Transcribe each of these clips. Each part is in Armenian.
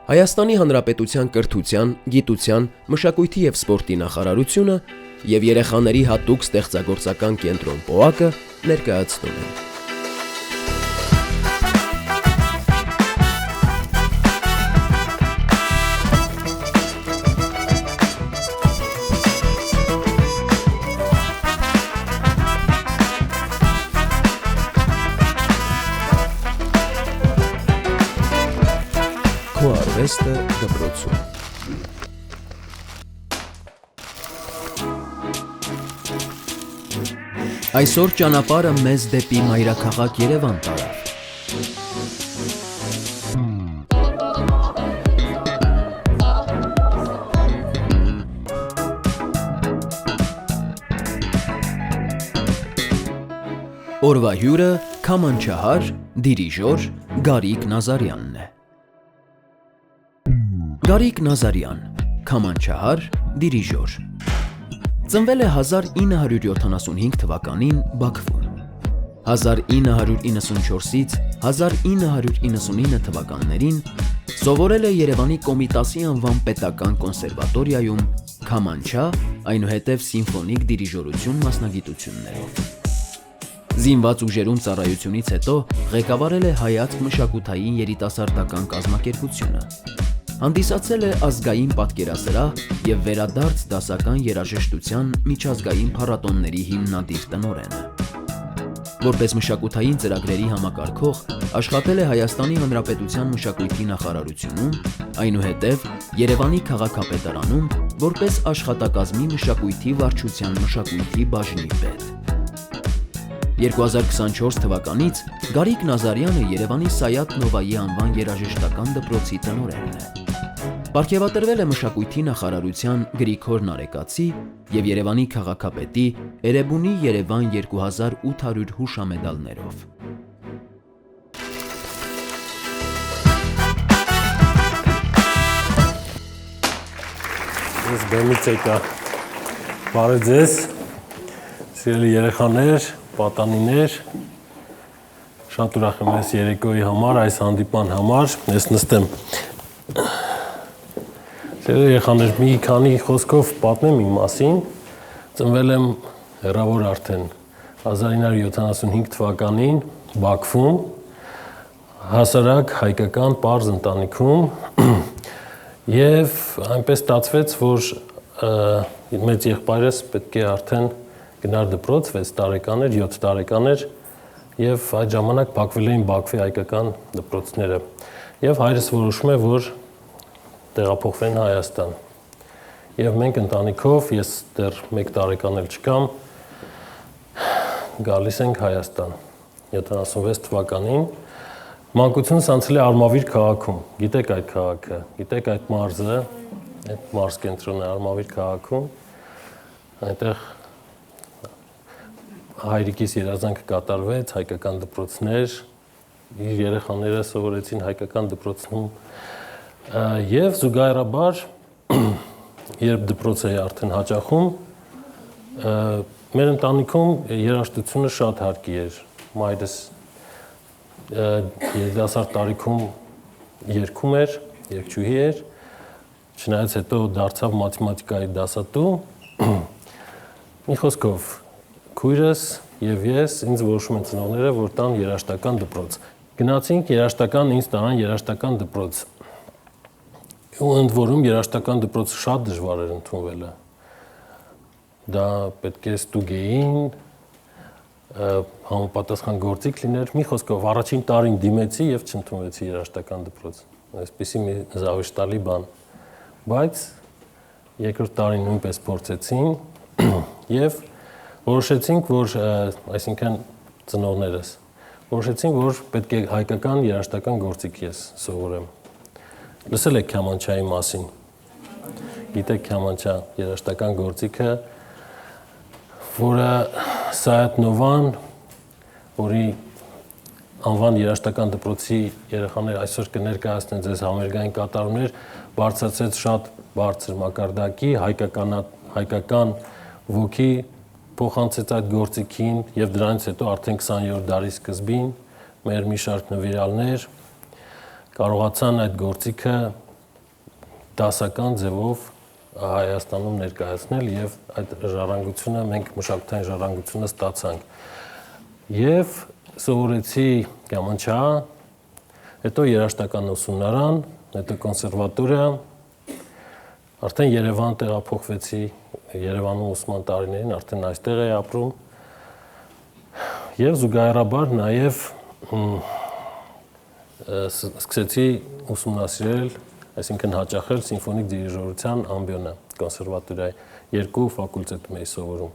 Հայաստանի Հանրապետության կրթության, գիտության, մշակույթի և սպորտի նախարարությունը և երեխաների հատուկ ստեղծագործական կենտրոն ՊՕԱԿ-ը ներկայացնում են։ Քո արվեստը դպրոցում։ Այսօր ճանապարհը մեզ դեպի մայրաքաղաք Երևան տարավ։ Օրվա հյուրը քամանչահար, դիրիժոր Գարիկ Նազարյանն է։ Գարիկ Նազարյան, քամանչահար, դիրիժոր։ Ծնվել է 1975 թվականին Բաքվում։ 1994-ից 1999 թվականներին սովորել է Երևանի Կոմիտասի անվան պետական կոնսերվատորիայում քամանչա, այնուհետև սիմֆոնիկ դիրիժորություն մասնագիտություններով։ Զինված ուժերում ծառայությունից հետո ղեկավարել է Հայացք մշակութային երիտասարդական կազմակերպությունը։ Հանդիսացել է ազգային պատկերասրահ և վերադարձ դասական երաժշտության միջազգային փառատոների հիմնադիր տնօրենը։ Որպես մշակութային ծրագրերի համակարգող աշխատել է Հայաստանի Հանրապետության մշակույթի նախարարությունում, այնուհետև Երևանի քաղաքապետարանում որպես աշխատակազմի մշակույթի վարչության մշակույթի բաժնի պետ։ 2024 թվականից Գարիկ Նազարյանը Երևանի Սայաթ Նովայի անվան երաժշտական դպրոցի տնօրենն է։ Պարգևատրվել է մշակույթի նախարարության Գրիգոր Նարեկացի և Երևանի քաղաքապետի Էրեբունի Երևան 2800 հուշամեդալներով։ Ես բեմից եկա։ Բարև ձեզ, սիրելի երեխաներ, պատանիներ, շատ ուրախ եմ այս երեկոյի համար, այս հանդիպման համար, ես նստեմ։ Սիրելի երեխաներ, մի քանի խոսքով պատմեմ իմ մասին, ծնվել եմ հեռավոր արդեն 1975 թվականին Բաքվում, հասարակ հայկական պարզ ընտանիքում և այնպես ստացվեց, որ մեծ եղբայրս պետք է արդեն գնար դպրոց, 6 տարեկան էր, 7 տարեկան էր և այդ ժամանակ փակվել էին Բաքվի հայկական դպրոցները և հայրս որոշում է, որ տեղափոխվեն Հայաստան և մենք ընտանիքով, ես դեռ 1 տարեկան էլ չկամ, գալիս ենք Հայաստան 76 թվականին, մանկությունս անցել է Արմավիր քաղաքում, գիտեք այդ քաղաքը, գիտեք այդ մարզը, այդ մարզ կենտրոնը Արմավիր քաղաքում, այնտեղ հայրիկիս երազանքը կատարվեց, հայկական դպրոցներ, իր երեխաները սովորեցին հայկական դպրոցում և զուգահեռաբար, երբ դպրոց էի արդեն հաճախում, մեր ընտանիքում երաժշտությունը շատ հարկի էր, մայրս երիտասարդ տարիքում երգում էր, երգչուհի էր, չնայած հետո դարձավ մաթեմատիկայի դասատու, մի խոսքով քույրս և ես, ինձ որոշում են ծնողները, որ տան երաժշտական դպրոց։ Գնացինք երաժշտական, ինձ տարան երաժշտական դպրոց։ Ու ընդ որում երաժշտական դպրոցը շատ դժվար էր ընդունվելը։ Դա պետք է ստուգեին, համապատասխան գործիք լիներ։ Մի խոսքով առաջին տարին դիմեցի և չընդունվեցի երաժշտական դպրոց։ Այսպիսի մի զավեշտալի բան։ Բայց երկրորդ տարին նույնպես փորձեցին և որոշեցինք, որ, այսինքն ծնողներս, որոշեցինք, որ պետք է հայկական երաժշտական գործիք ես սովորեմ։ Լսել եք քամանչայի մասին։ Գիտեք քամանչա երաժշտական գործիքը, որը Սայաթ Նովան, որի անվան երաժշտական դպրոցի երեխաներ այսօր կներկայացնեն ձեզ համերգային կատարումներ, բարձրացրեց շատ բարձր մակարդակի, հայկական ոգի փոխանցեց այդ գործիքին և դրանից հետո արդեն 20-րդ դարի սկզբին մեր մի շարք նվիրալներ կարողացան այդ գործիքը դասական ձևով Հայաստանում ներկայացնել եւ այդ ժառանգությունը մենք մշակութային ժառանգությունը ստացանք։ Եվ սովորեցի Կամանչա, հետո երաժշտական ուսումնարան, հետո կոնսերվատորիա, արդեն Երևան տեղափոխվեցի, Երևանում ուսման տարիներին արդեն այստեղ էի ապրում։ Եվ զուգահեռաբար նաև սկսեցի ուսումնասիրել, այսինքն հաճախել սիմֆոնիկ դիրիժորության ամբիոնը կոնսերվատորիայի 2 ֆակուլտետում էի սովորում։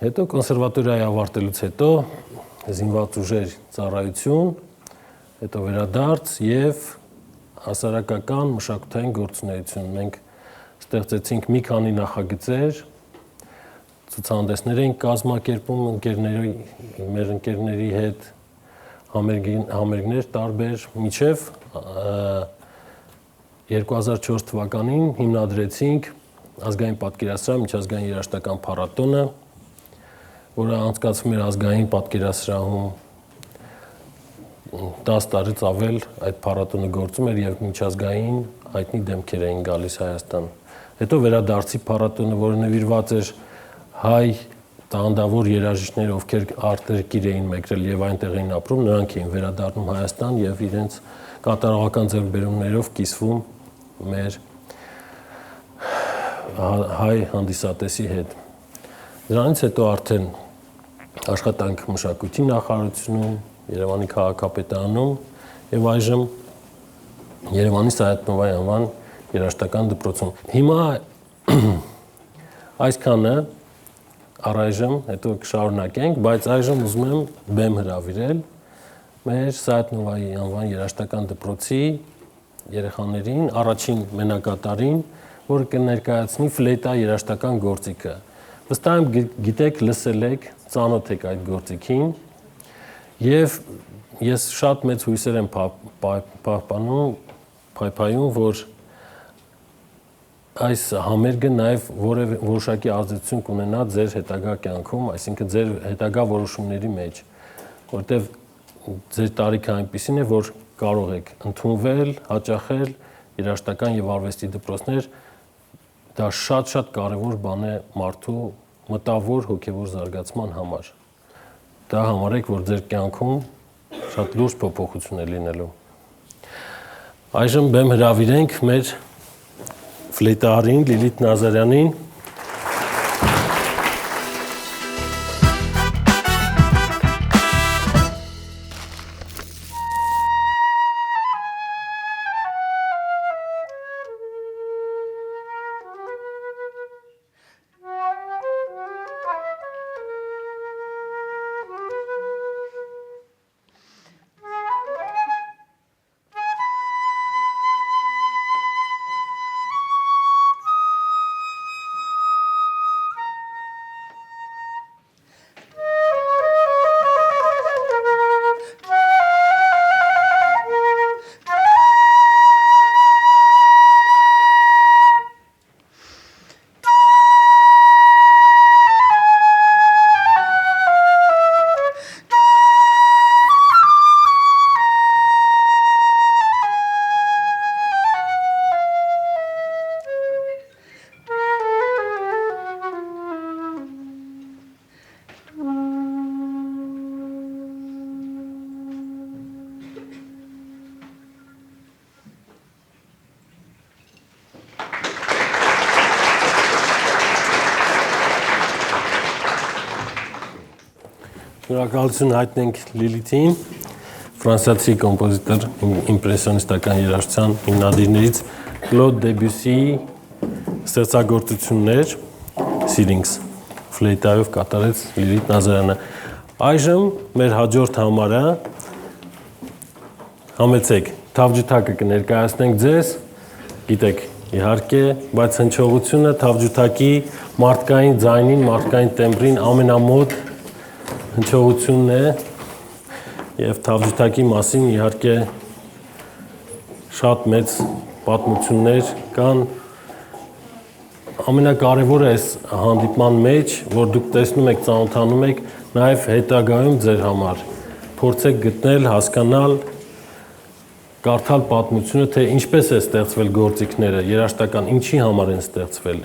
Հետո կոնսերվատորիայի ավարտելուց հետո զինված ուժեր ծառայություն, հետո վերադարձ եւ հասարակական մշակութային գործունեություն։ Մենք ստեղծեցինք մի քանի նախագծեր, ցուցահանդեսներ էինք կազմակերպում մեր ընկերների հետ, համերգներ տարբեր, մինչև 2004 թվականին հիմնադրեցինք ազգային պատկերասրահ միջազգային երաժշտական փառատոնը, որը անցկացվում էր ազգային պատկերասրահում 10 տարից ավել այդ փառատոնը գործում էր եւ միջազգային հայտնի դեմքեր էին գալիս Հայաստան։ Հետո վերադարձի փառատոնը, որը նվիրված էր հայ տաղանդավոր երաժիշտներ, ովքեր արտերկիր էին մեկրել եւ այնտեղ էին ապրում, նրանք էին վերադառնում Հայաստան եւ իրենց կատարողական ձեռքբերումներով կիսվում մեր հայ հանդիսատեսի հետ։ Դրանից հետո արդեն աշխատանք մշակույթի նախարարությունում, Երևանի քաղաքապետարանում եւ այժմ Երևանի Սայաթ Նովայի անվան երաժշտական դպրոցում։ Հիմա այսքանը առայժմ, հետո կշարունակենք, բայց այժմ ուզում եմ բեմ հրավիրել մեր Սայաթ Նովայի անվան երաժշտական դպրոցի երեխաներին, առաջին մենակատարին, որը կներկայացնի ֆլեյտա երաժշտական գործիքը։ Վստահ եմ գիտեք, լսել եք, ծանոթ եք այդ գործիքին, եւ ես շատ մեծ հույսեր եմ փայփայում, որ այս համերգը նաև որոշակի ազդեցություն կունենա ձեր հետագա կյանքում, այսինքն ձեր հետագա որոշումների մեջ, որտեղ ձեր տարիքը այնպիսին է, որ կարող եք ընդունվել, հաճախել երաժշտական եւ արվեստի դպրոցներ, դա շատ կարեւոր բան է մարդու մտավոր հոգեվոր զարգացման համար։ Դա համարեք, որ ձեր կյանքում շատ լուրջ փոփոխություն է լինելու։ Այժմ բեմ հրավիրենք մեր ֆլեյտարին Լիլիթ Նազարյանին։ Շնորհակալություն հայտնենք Լիլիթին, ֆրանսիացի կոմպոզիտոր, իմպրեսիոնիստական երաժշտության հիմնադիրներից Կլոդ Դեբյուսիի ստեղծագործություններ Սիրինգս ֆլեյտայով կատարեց Լիլիթ Նազարյանը։ Այժմ մեր հաջորդ համարը համեցեք թավջութակը կներկայացնենք ձեզ, գիտեք իհարկե, բայց հնչողությունը թավջութակի մարդկային ձայնին, մարդկային տեմբրին ամենամոտ հնչողությունն է եւ թավջութակի մասին իհարկե շատ մեծ պատմություններ կան։ Ամենակարևորը այս հանդիպման մեջ, որ դուք տեսնում եք, ծանոթանում եք, նաեւ հետագայում ձեր համար փորձեք գտնել, հասկանալ կարդալ պատմությունը, թե ինչպես է ստեղծվել գործիքները, երաժշտական ինչի համար են ստեղծվել,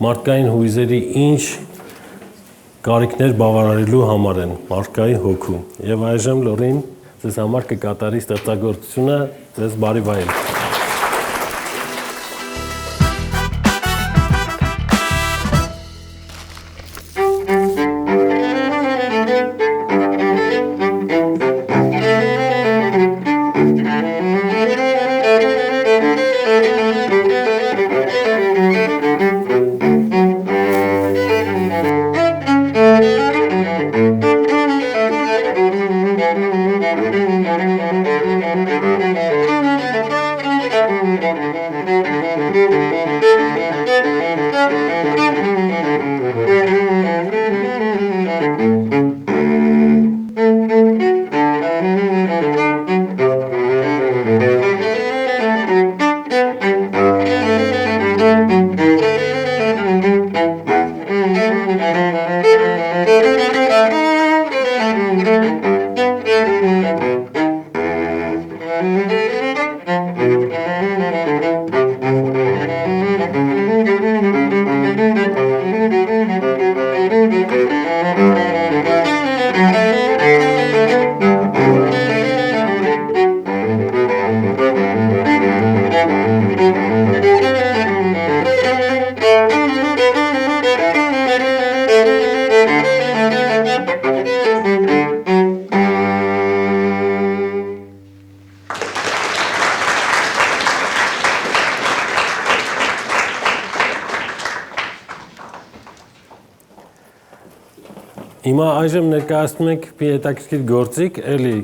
մարդկային հույզերի ինչ կարիքներ բավարարելու համար են, մարդկային հոգու։ Եվ այժմ Լորին ձեզ համար կկատարի ստեղծագործությունը, ձեզ բարի վայել։ Հիմա այժմ ներկայացնում ենք մի հետաքրքիր գործիք, էլի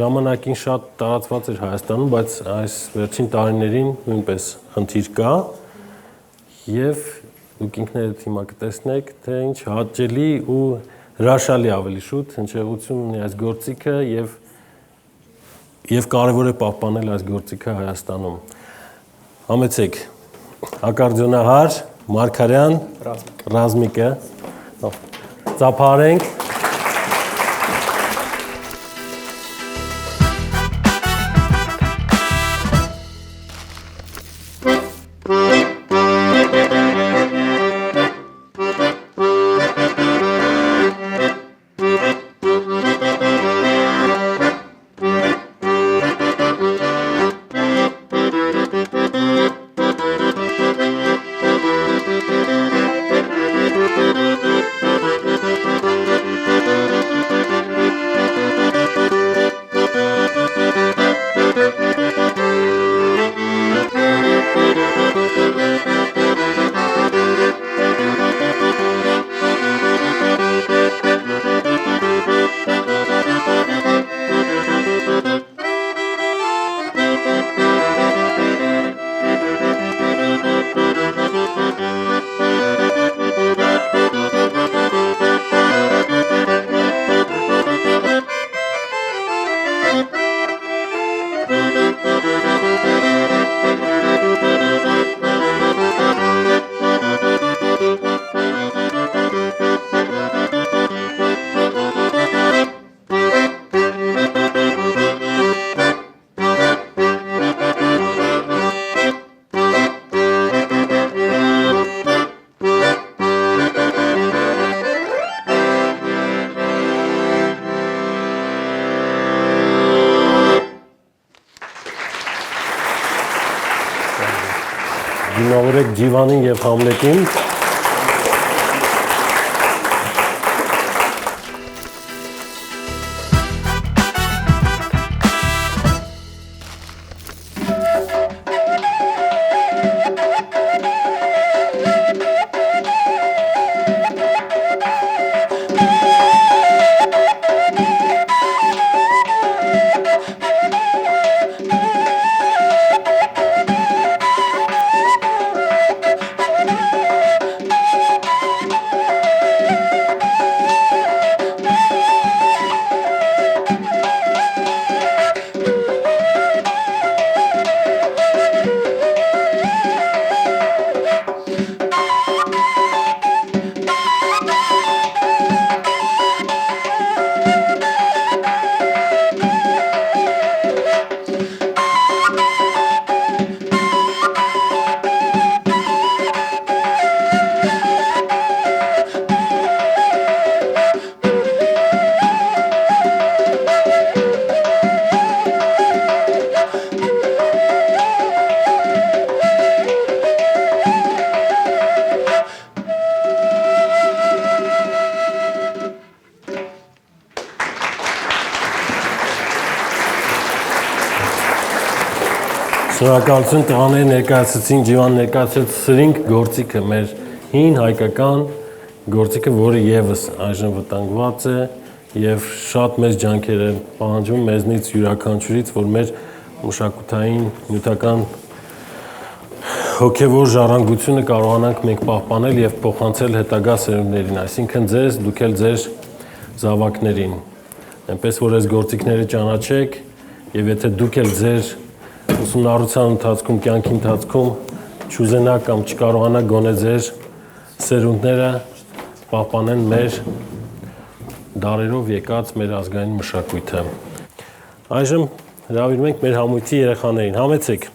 ժամանակին շատ տարածված էր Հայաստանում, բայց այս վերջին տարիներին նույնպես խնդիր կա եւ դուք ինքներդ հիմա կտեսնեք, թե ինչ հաճելի ու հրաշալի ավելի շուտ հնչեղություն ունի այս գործիքը եւ կարեւոր է պահպանել այս գործիքը Հայաստանում։ Համեցեք ակարդեոնահար Մարգարյան Ռազմիկը ծափարենք։ Դիմավորեք Ջիվանին եւ Համլետին։ Շնորհակալություն տղաներ ներկայացուցին, Ջիվան ներկայացրեց սրինգ գործիքը, մեր հին հայկական գործիքը, որը եւս այժմ վտանգված է եւ շատ մեծ ջանքեր են պահանջում մեզնից յուրաքանչյուրից, որ մեր մշակութային նյութական հոգեվոր ժառանգությունը կարողանանք մենք պահպանել եւ փոխանցել հետագա սերունդներին, այսինքն ձեզ, դուք էլ ձեր զավակներին։ Այնպես որ այս գործիքները ճանաչեք եւ եթե դուք էլ ձեր ուսումնառության ընթացքում, կյանքի ընթացքում չուզենաք կամ չկարողանաք գոնե ձեր սերունդները պահպանեն մեր դարերով եկած մեր ազգային մշակույթը։ Այժմ հրավիրում ենք մեր համույթի երեխաներին, համեցեք։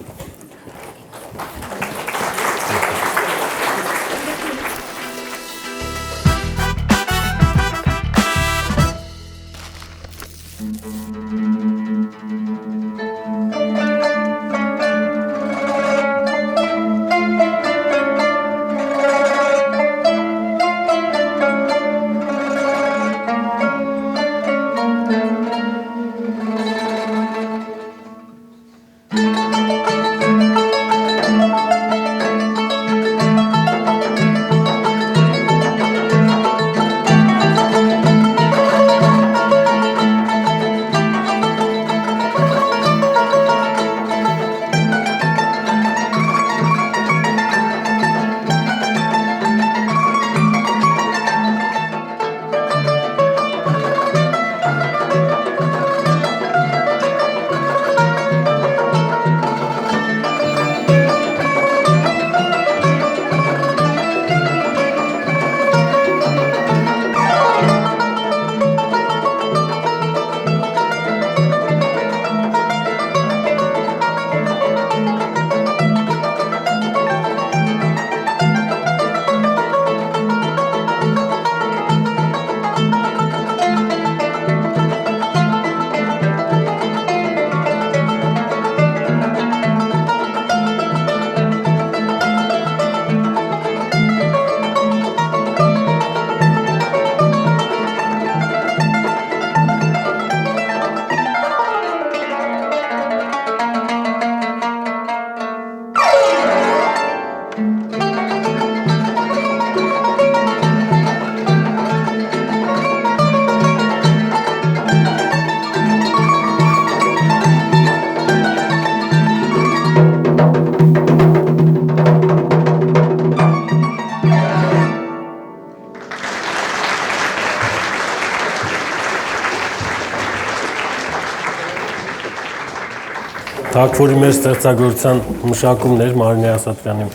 Թագվորի մեր ստեղծագործության մշակումներ Մարինե Ասատրյանի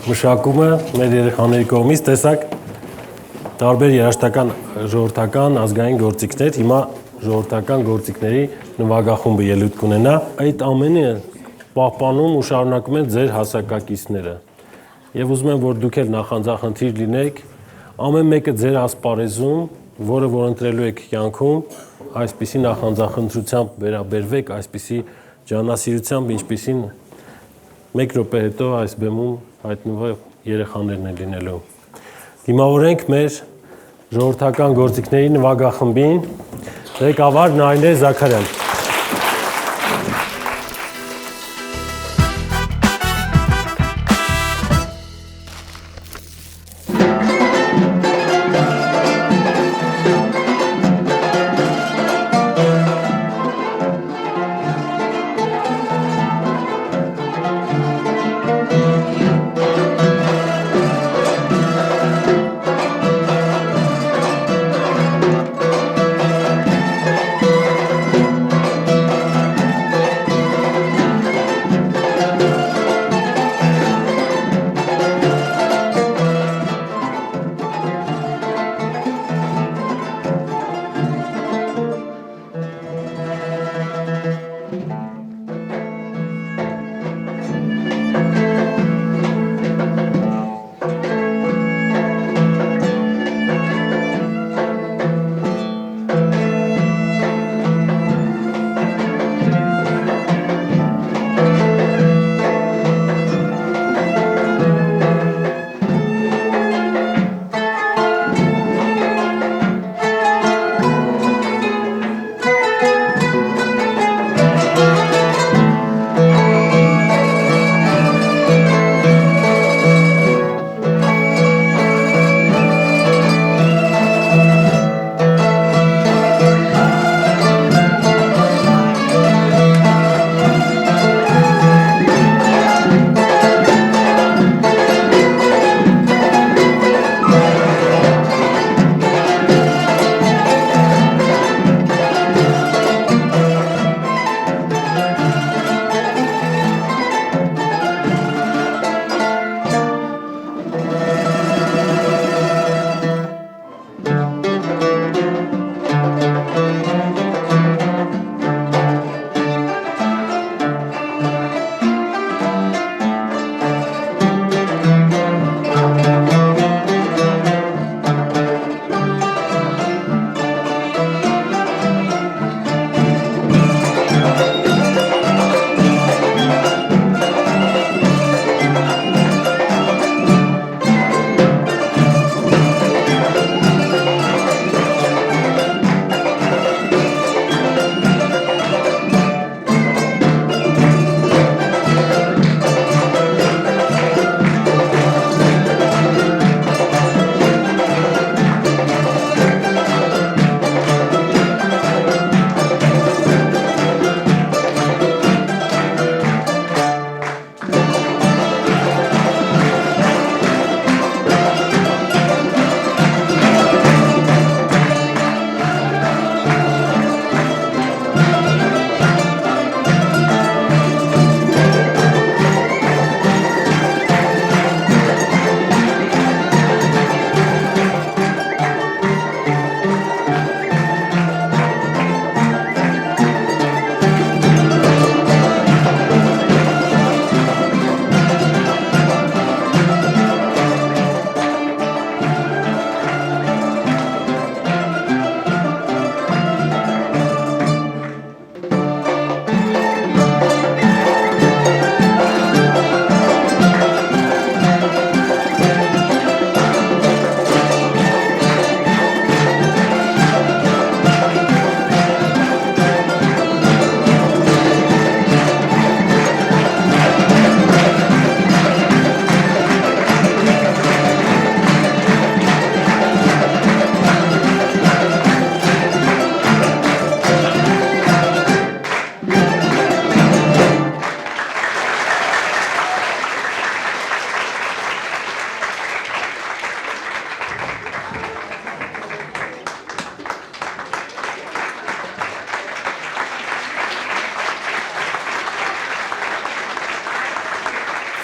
մշակումը մեր երեխաների կողմից տեսակ տարբեր երաժշտական ժողովրդական ազգային գործիքներ, հիմա ժողովրդական գործիքների նվագախումբը ելույթ կունենա, այդ ամենը պահպանում ու շարունակում են ձեր հասակակիցները։ Եվ ուզում եմ, որ դուք էլ նախանձախնդիր լինեք, ամեն մեկը ձեր ասպարեզում, որը որ ընտրելու եք կյանքում, այսպիսի նախանձախնդրությամբ վերաբերվեք, այսպիսի ջանասիրությամբ, ինչպիսին մեկ րոպե հետո այս բեմում հայտնվող երեխաներն են լինելու։ Դիմավորենք մեր ժողովրդական գործիքների նվագախմբին, ղեկավար Նայիրե Զաքարյան։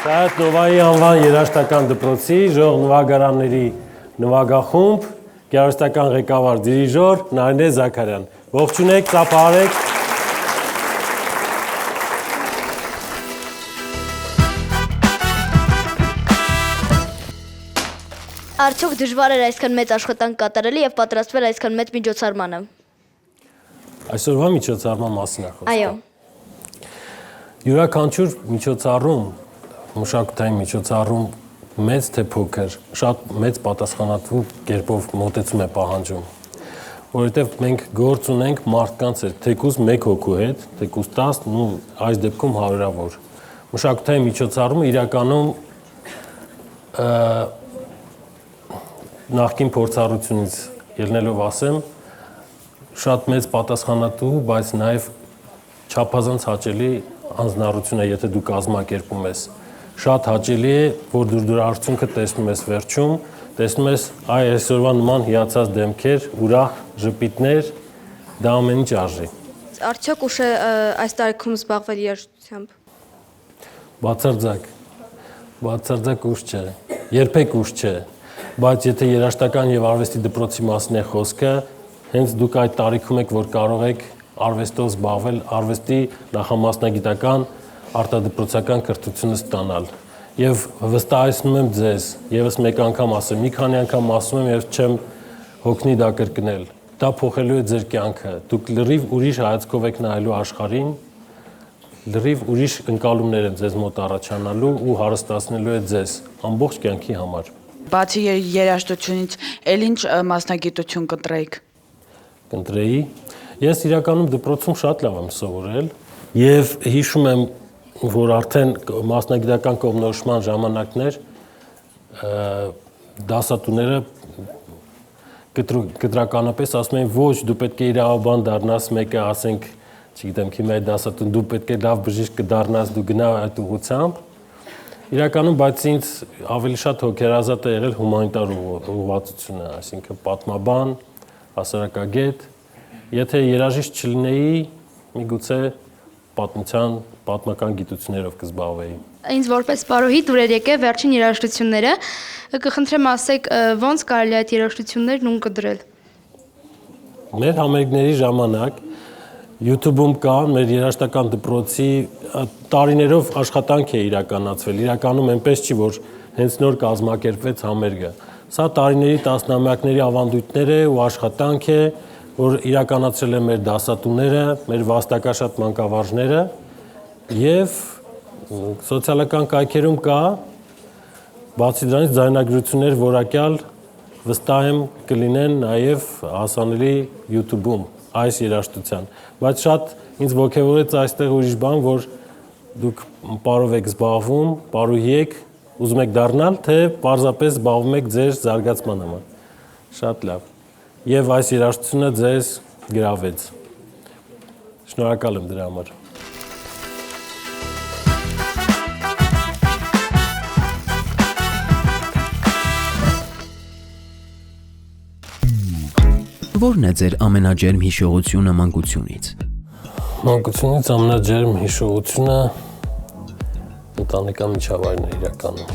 Սայաթ Նովայի անվան երաժշտական դպրոցի ժող նվագարանների նվագախումբ, գեղարվեստական ղեկավար դիրիժոր Նարինե Զաքարյան։ Ողջունեք, ծափահարեք։ Արդյոք դժվար էր այսքան մեծ աշխատանք կատարել եւ պատրաստվել այսքան մեծ միջոցառմանը։ Այսօրվա միջոցառման մասին է խոսքը։ Այո։ Յուրաքանչյուր միջոցառում, մշակութային միջոցառում, մեծ թե փոքր, շատ մեծ պատասխանատու կերպով մոտեցում է պահանջում, որովհետև մենք գործ ունենք մարդկանց հետ, թեկուզ 1 հոգու հետ, թեկուզ 10, ու այս դեպքում հարյուրավոր։ Մշակութային միջոցառումը իրականում նախկին փորձառությունից ելնելով ասեմ, շատ մեծ պատասխանատու, բայց նաև չափազանց հաճելի անձնարություն է, եթե դու կազմակերպում ես։ Շատ հաճելի է, որ դու արդյունքը տեսնում ես վերջում, տեսնում ես այսօրվա նման հիացած դեմքեր, ուրախ ժպիտներ, դա ամեն ինչ արժի։ Արդյոք ուշ է այս տարիքում զբաղվել երաժշտությամբ։ Բացարձակ ուշ չէ, երբեք ուշ չէ, բայց եթե երաժշտական եւ արվեստի դպրոցի մասին է խոսքը, հենց դուք այդ տարիքում եք, որ կարող եք արվեստով զբաղվել, արվեստի նախամասնագիտական արտադպրոցական կրթությունը ստանալ։ Եվ վստահեցնում եմ ձեզ, եւս մեկ անգամ ասեմ, մի քանի անգամ ասում եմ եւ չեմ հոգնի դա կրկնել։ Դա փոխելու է ձեր կյանքը։ Դուք լրիվ ուրիշ հայացքով եք նայելու աշխարհին, լրիվ ուրիշ ընկալումներ են ձեզ մոտ առաջանալու ու հարստացնելու է ձեզ ամբողջ կյանքի համար։ Բացի երաժշտությունից, ել ինչ մասնագիտություն կընտրեիք։ Կընտրեի։ Ես իրականում դպրոցում շատ լավ եմ սովորել եւ հիշում եմ, որ արդեն մասնագիտական կողմնորոշման ժամանակներ դասատուները կտրականապես ասում էին, ոչ, դու պետք է իրավաբան դառնաս, մեկը ասենք, չգիտեմ, քիմիայի դասատուն, դու պետք է լավ բժիշկ կդառնաս, դու գնա այդ ուղղությամբ։ Իրականում, բայց ինձ ավելի շատ հոգերազատ է եղել հումանիտար ուղղվածությունը, այսինքն պատմաբան, հասարակագետ։ Եթե երաժիշտ չլինեի, միգուցե պատմական գիտություններով կզբաղվեի։ Ինձ որպես պարոհի դուր էր եկել վերջին երաժշտությունները, կխնդրեմ ասեք, ոնց կարելի է այդ երաժշտություններն ունկնդրել։ Մեր համերգների ժամանակ YouTube-ում կան մեր երաժշտական դպրոցի տարիներով աշխատանք է իրականացվել։ Իրականում այնպես չի, որ հենց նոր կազմակերպվեց համերգը։ Սա տարիների, տասնամյակների ավանդույթներ է ու աշխատանք է, որ իրականացրել են մեր դասատուները, մեր վաստակաշատ մանկավարժները եւ սոցիալական կայքերում կա, բացի դրանից ձայնագրություններ որակյալ վստահ եմ կլինեն նաեւ հասանելի YouTube-ում այս երաժշտության, բայց շատ ինձ ոգևորեց այստեղ ուրիշ բան, որ դուք պարով եք զբաղվում, պարուհի եք, ուզում եք դառնալ, թե պարզապես զբաղվում եք ձեր զարգացման համար։ Շատ լավ։ Եվ այս երաժշտությունը ձեզ գրավեց։ Շնորհակալ եմ դրա համար։ Որն է ձեր ամենաջերմ հիշողությունը մանկությունից։ Մանկությունից ամենաջերմ հիշողությունը ընտանեկան միջավայրն է իրականում։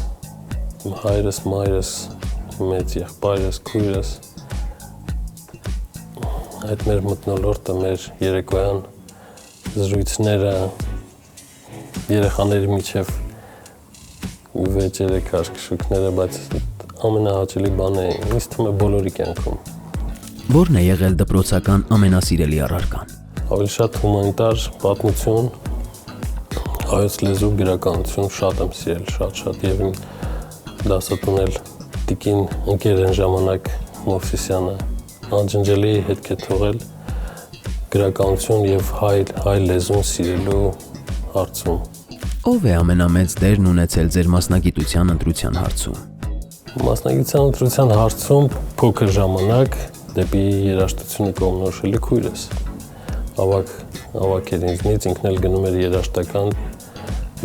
Իմ հայրս, մայրս, մեծ եղբայրս, քույրս, այդ մեր մթնոլորտը, մեր երեկոյան զրույցները, երեխաների միջև 6-3 քաշքշուկները, բայց ամենահաճելի բանը ինձ թվում է բոլորի կյանքում։ Որն է եղել դպրոցական ամենասիրելի առարկան։ Ավելի շատ հումանիտար պատմություն, հայոց լեզու գրականություն շատ եմ սիրել, շատ եւ իմ դասատուն էլ տիկին ընկեր են ժամանակ Մովսիսյանը անջնջելի հետք է թողել գրականություն եւ հայ լեզուն սիրելու հարցում։ Ով է ամենամեծ դերն ունեցել ձեր մասնագիտության ընտրության հարցում։ Մասնագիտության ընտրության հարցում փոքր ժամանակ դեպի երաժշտությունը կողմնորոշել քույրս։ Ավակ էր ինձնից, ինքն էլ գնում էր երաժշտական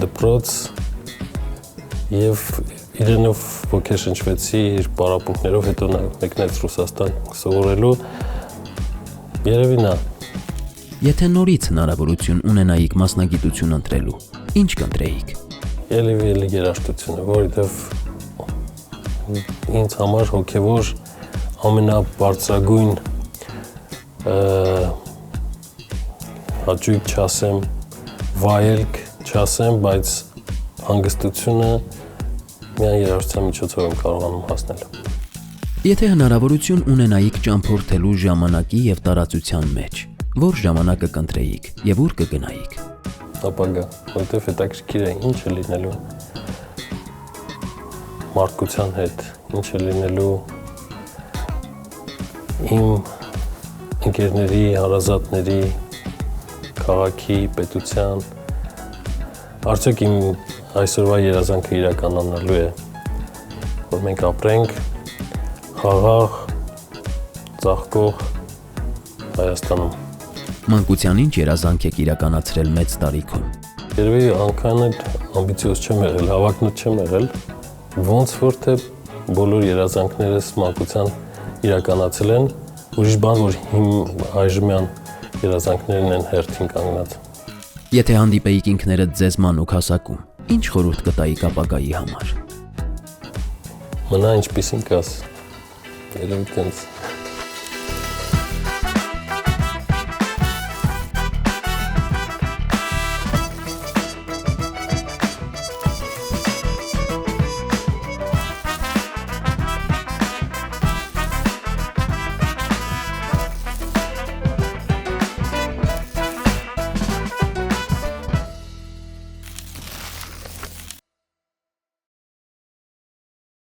դպրոց եւ իրենով ոգեշնչվեցի իր պարապմունքներով, հետո նա մեկնեց Ռուսաստան սովորելու։ Երևի նա։ Եթե նորից հնարավորություն ունենայիք մասնագիտություն ընտրելու, ինչ կընտրեիք։ Ելի երաժշտությունը, որովհետև ինձ համար հոգևոր ամենաբարձրագույն հաճույք չասեմ, վայելք չասեմ, բայց հանգստությունը միայն երաժշտության միջոցով եմ կարողանում հասնել։ Եթե հնարավորություն ունենայիք ճամփորդելու ժամանակի եւ տարածության մեջ, որ ժամանակը կընտրեիք եւ ուր կգնայիք։ Ապագա, որովհետև հետաքրքիր է ինչ է լինելու մարդկության հետ, ինչ է լինելու իմ ընկերների, հարազատների, քաղաքի, պետության, արդյոք իմ այսօրվա երազանքը իրականանալու է, որ մենք ապրենք խաղաղ, ծաղկող Հայաստանում։ Մանկության ինչ երազանք եք իրականացրել մեծ տարիքում։ Երևի անգամ էլ ամբիցիոզ չեմ եղել, հավակնոտ չեմ եղել, ոնց որ թե բոլոր երազանքներս մանկության իրականացել են, ուրիշ բան, որ այժմյան երազանքներն են հերթին կանգնած։ Եթե հանդիպեիք ինքներդ ձեզ մանուկ հասակում, ինչ խորհուրդ կտայիք ապագայի համար։ Մնա ինչպիսին կաս, երևի տենց